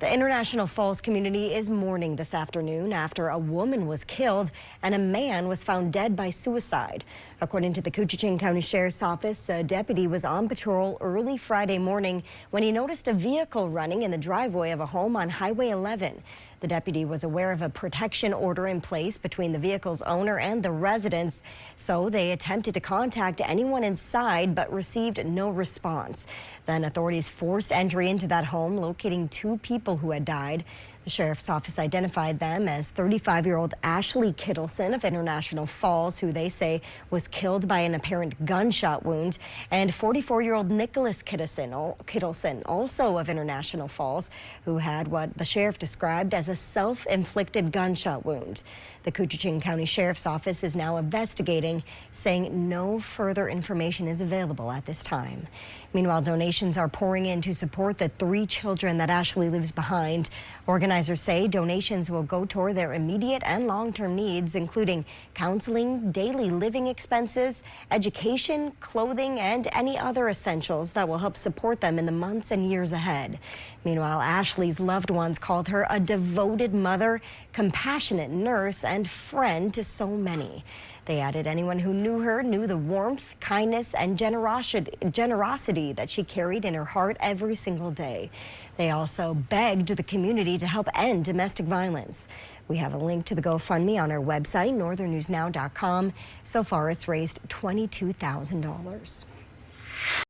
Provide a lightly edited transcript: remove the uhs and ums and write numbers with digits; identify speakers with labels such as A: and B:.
A: The International Falls community is mourning this afternoon after a woman was killed and a man was found dead by suicide. According to the Kittelson County Sheriff's Office, a deputy was on patrol early Friday morning when he noticed a vehicle running in the driveway of a home on Highway 11. The deputy was aware of a protection order in place between the vehicle's owner and the residents, so they attempted to contact anyone inside but received no response. Then authorities forced entry into that home, locating two people who had died. The sheriff's office identified them as 35-year-old Ashley Kittelson of International Falls, who they say was killed by an apparent gunshot wound, and 44-year-old Nicholas Kittelson, also of International Falls, who had what the sheriff described as a self-inflicted gunshot wound. The Kittelson County Sheriff's Office is now investigating, saying no further information is available at this time. Meanwhile, donations are pouring in to support the 3 children that Ashley leaves behind. Organizers say donations will go toward their immediate and long-term needs, including counseling, daily living expenses, education, clothing, and any other essentials that will help support them in the months and years ahead. Meanwhile, Ashley's loved ones called her a devoted mother, compassionate nurse, and friend to so many. They added anyone who knew her knew the warmth, kindness, and generosity that she carried in her heart every single day. They also begged the community to help end domestic violence. We have a link to the GoFundMe on our website, northernnewsnow.com. So far, it's raised $22,000.